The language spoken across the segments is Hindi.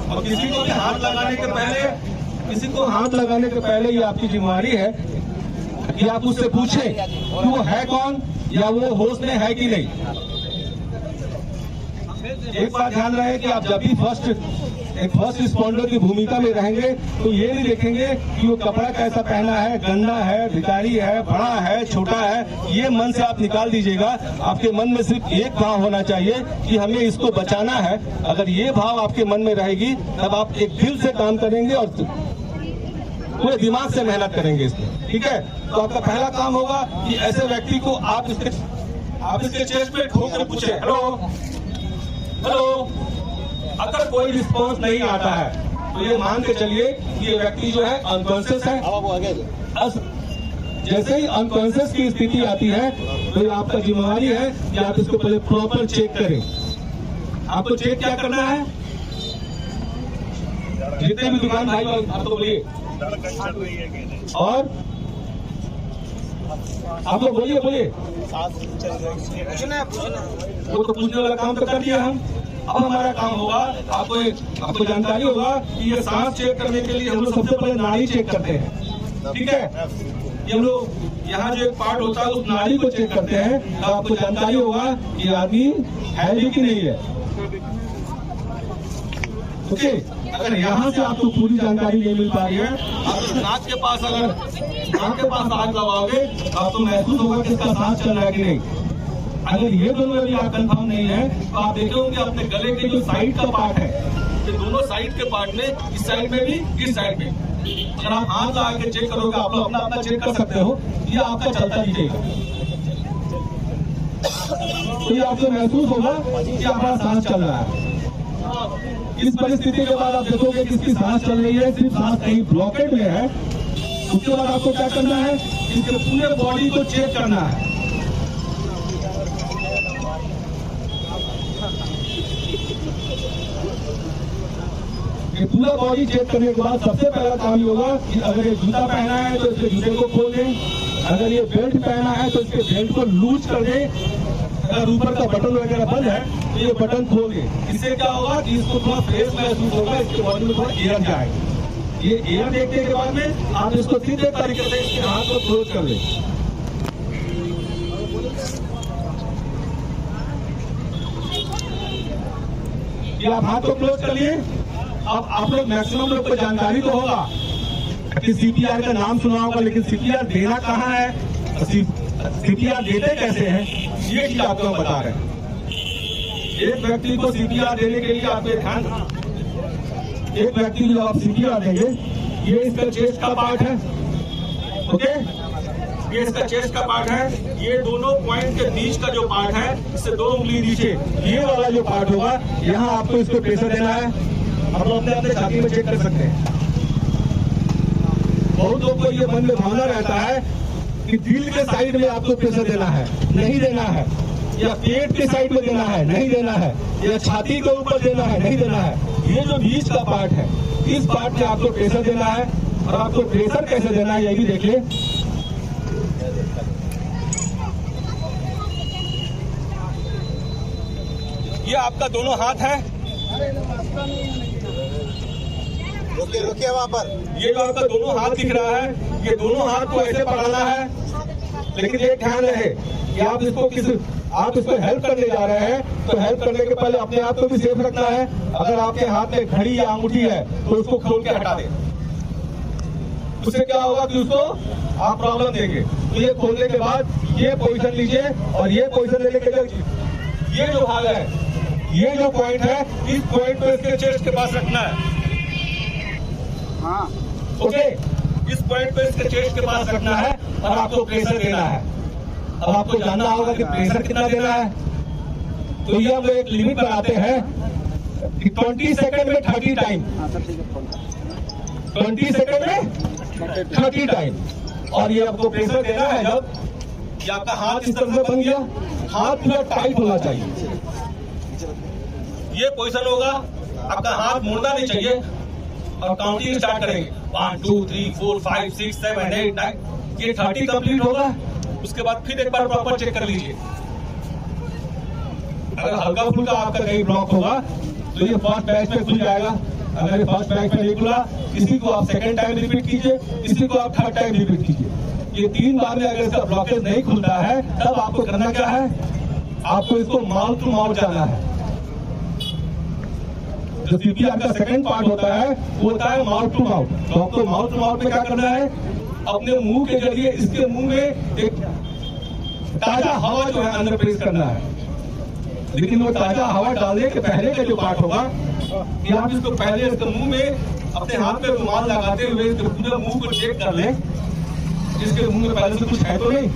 और किसी को भी हाथ लगाने के पहले ये आपकी जिम्मेदारी है कि आप उससे पूछें कि वो है कौन या वो होश में है कि नहीं। एक बात ध्यान रहे कि आप जब भी फर्स्ट रिस्पॉन्डर की भूमिका में रहेंगे तो ये नहीं देखेंगे कि वो कपड़ा कैसा पहना है, गंदा है, भिखारी है, बड़ा है, छोटा है। ये मन से आप निकाल दीजिएगा। आपके मन में सिर्फ एक भाव होना चाहिए कि हमें इसको बचाना है। अगर ये भाव आपके मन में रहेगी तब आप एक दिल से काम करेंगे और पूरे दिमाग से मेहनत करेंगे इसमें, ठीक है। तो आपका पहला काम होगा कि ऐसे व्यक्ति को आप इसके चेस्ट पे ठोकर पूछे, हेलो। अगर कोई रिस्पॉन्स नहीं आता है तो ये मान के चलिए कि ये व्यक्ति जो है अनकॉन्शियस है। जैसे ही अनकॉन्शियस की स्थिति आती है तो ये आपका जिम्मेदारी है कि आप इसको पहले प्रॉपर चेक करें। आपको चेक क्या करना है? जितने भी दुकान भाई आप तो बोलिए और आप लोग बोलिए वो तो पूछने वाला काम तो कर दिया हम। अब हमारा काम होगा, आपको जानकारी होगा कि ये सांस चेक करने के लिए हम लोग सबसे पहले नाड़ी चेक करते हैं, ठीक है। ये हम लोग यहाँ जो एक पार्ट होता है उस नाड़ी को चेक करते हैं। तो आपको जानकारी होगा कि आदमी है भी कि नहीं है, ओके। अगर यहाँ से आपको पूरी जानकारी नहीं मिल पा रही है, आप नाक के पास हाथ लगाओगे तो आपको महसूस होगा कि इसका सांस चल रहा है कि नहीं। अगर ये दोनों भी आप कंफर्म नहीं है तो आप देखेंगे अपने गले के जो साइड का पार्ट है, तो दोनों साइड के पार्ट में, इस साइड में भी, इस साइड में, अगर आप हाथ लगा के चेक करोगे, आप लोग अपना चेक कर सकते हो, ये आपका चलता दीजिएगा। तो ये आपको महसूस होगा कि आपका सांस चल रहा है। इस परिस्थिति के बाद आप देखोगे कि इसकी सांस चल रही है, सिर्फ सांस कहीं ब्लॉकेट में है। उसके बाद आपको क्या करना है? इसके पूरे बॉडी को चेक करना है। ये पूरा बॉडी चेक करने के बाद सबसे पहला काम ये होगा कि अगर ये जूता पहना है तो इसके जूते को खोल दें। अगर ये बेल्ट पहना है तो इसके बेल्ट को लूज कर दें। अगर ऊपर का बटन वगैरह बंद है तो ये बटन खोल दें। इससे क्या होगा कि इसको थोड़ा फ्रेश महसूस होगा, इसके बॉडी में थोड़ा एयर जाएगा। ये एयर देखने के बाद में आप इसको सीधे तरीके से इसके हाथ को क्लोज कर लें। ये आप हाथ को क्लोज कर लिए। अब आप लोग मैक्सिमम लोग को जानकारी तो होगा कि सीपीआर का नाम सुना होगा, लेकिन सीपीआर देना कहाँ है, सीपीआर देते कैसे हैं, ये चीज आपको हम बता रहे हैं। एक व्यक्ति को सीपीआर देने के लिए आपको ध्यान, एक व्यक्ति को जब आप सीपीआर देंगे, ये इसका चेस्ट का पार्ट है, ओके। ये इसका चेस्ट का पार्ट है। ये दोनों पॉइंट के बीच का जो पार्ट है, इससे 2 उंगली नीचे ये वाला जो पार्ट होगा, यहाँ आपको इसको प्रेशर देना है। आप लोग अपने छाती में चेक कर सकते हैं। बहुत लोग को ये मन में भावना रहता है कि दिल के साइड में आपको प्रेशर देना है, नहीं देना है, या पेट के साइड में देना है, नहीं देना है, या छाती के ऊपर देना है, नहीं देना है। ये जो बीच का पार्ट है, इस पार्ट में आपको प्रेशर देना है। और आपको प्रेशर कैसे देना है ये भी देख ले। ये आपका दोनों हाथ है, रुकिए वहाँ पर। ये जो आपका दोनों हाथ दिख रहा है, ये दोनों हाथ को ऐसे पकड़ना है। लेकिन ये ध्यान रहे कि आप इसको हेल्प करने जा रहे हैं तो हेल्प करने के पहले अपने आप को भी सेफ रखना है। अगर आपके हाथ में घड़ी या अंगूठी है तो उसको खोल के हटा दें। उससे क्या होगा कि उसको आप प्रॉब्लम देंगे। तो ये खोलने के बाद ये पोजीशन लीजिए और ये पोजीशन लेने के लिए ये जो भाग है, ये जो पॉइंट है, इस पॉइंट को इसके चेस्ट के पास रखना है। हाँ, ओके। इस पॉइंट पे इसके चेस्ट के पास रखना है और आपको प्रेशर देना है। अब आपको जानना होगा कि प्रेशर कितना देना है। तो ये हम लोग एक लिमिट बनाते हैं कि 20 सेकंड में 30 टाइम, 20 सेकंड में 30 टाइम। और ये आपको प्रेशर देना है जब ये आपका हाथ इस तरह से बन गया, हाथ पूरा टाइट होना चाहिए। ये पोजीशन होगा, आपका हाथ मुड़ना नहीं चाहिए। और काउंटिंग स्टार्ट करेंगे 1 2 3 4 5 6 7 8 9। ये 30 कंप्लीट होगा। उसके बाद फिर एक बार प्रॉपर चेक कर लीजिए। अगर हल्का फुल्का आपका कहीं ब्लॉक होगा तो ये फर्स्ट बैच में खुल जाएगा। अगर फर्स्ट टाइम में नहीं खुला, इसी को आप सेकंड टाइम रिपीट कीजिए, इसी को आप थर्ड टाइम रिपीट कीजिए। ये 3 बार में अगर इसका ब्लॉकेज नहीं खुलता है, तब आपको करना क्या है, आपको इसको माउथ टू माउथ जाना है। जो सीपीआर का सेकंड पार्ट होता है वो होता है माउथ टू माउथ। तो आपको माउथ टू माउथ में क्या करना है, अपने मुंह के जरिए इसके मुंह में एक ताजा हवा जो है अंदर प्रेस करना है। लेकिन वो ताजा हवा डालने के पहले का जो पार्ट होगा कि आप इसको पहले इसके मुंह में अपने हाथ पे रुमाल लगाते हुए इसके पूरे मुंह को चेक कर लें, इसके मुंह में पहले से कुछ है तो नहीं।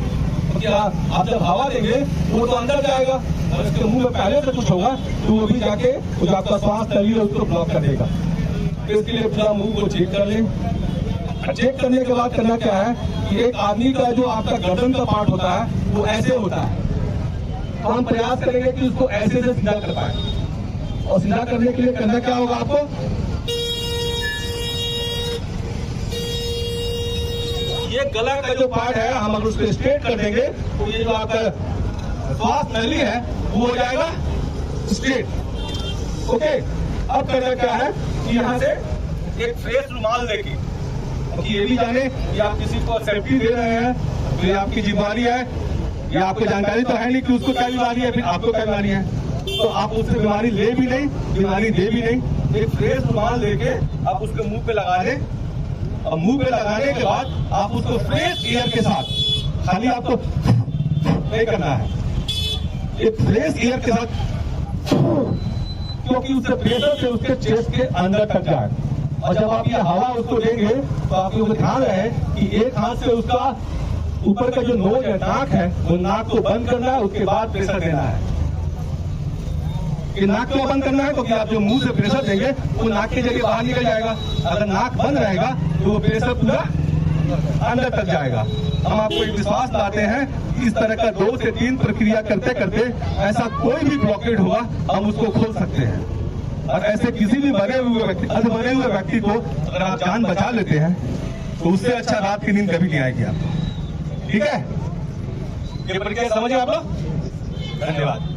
तो क्या आप जब हवा देंगे वो तो अंदर जाएगा, और इसके मुंह में पहले से कुछ होगा तो वो भी जाके जो आपका श्वास नली है उसको ब्लॉक कर देगा। तो इसके लिए पूरा मुंह को चेक कर लें। चेक करने के बाद करना क्या है कि एक आदमी का जो आपका गर्दन का पार्ट होता है वो ऐसे होता है, तो हम प्रयास करेंगे कि उसको ऐसे से सीधा कर पाए। और सीधा करने के लिए करना क्या होगा आपको, ये गला का जो पार्ट है हम अगर उसको स्ट्रेट कर देंगे तो ये जो आपका श्वास नली है वो हो जाएगा स्ट्रेट। ओके, अब करना क्या है कि यहाँ से एक फ्रेश रुमाल लेके, क्योंकि ये भी जाने कि आप किसी को सेफ्टी दे रहे हैं तो ये आपकी जिम्मेदारी है, या आपको जानकारी तो है नहीं कि उसको क्या बीमारी है, फिर आपको क्या बीमारी है, तो आप उससे बीमारी ले भी नहीं, बीमारी दे भी नहीं। एक फ्रेश रुमाल लेके आप उसके मुंह पे लगा दें, और मुंह पे लगाने के बाद आप उसको फ्रेश एयर के साथ, खाली आपको नहीं करना है, एक फ्रेश एयर के साथ, क्योंकि उससे प्रेशर से उसके चेस्ट के अंदर तक जाए। और जब आप ये हवा उसको देंगे तो आपको ध्यान रहे कि एक हाथ से उसका ऊपर का जो नोज है, नाक है, वो नाक को बंद करना है, उसके बाद प्रेशर देना है। कि नाक को बंद करना है क्योंकि आप जो मुंह से प्रेशर देंगे वो नाक के जरिए बाहर निकल जाएगा। अगर नाक बंद रहेगा तो वो प्रेशर पूरा अंदर तक जाएगा। हम आपको एक विश्वास दिलाते हैं, इस तरह का 2 से 3 प्रक्रिया करते करते ऐसा कोई भी ब्लॉकेड होगा हम उसको खोल सकते हैं। और ऐसे किसी भी मरे हुए व्यक्ति को अगर आप जान बचा लेते हैं तो उससे अच्छा रात की नींद कभी नहीं आएगी आपको। ठीक है, ये प्रक्रिया समझे आप लोग? धन्यवाद।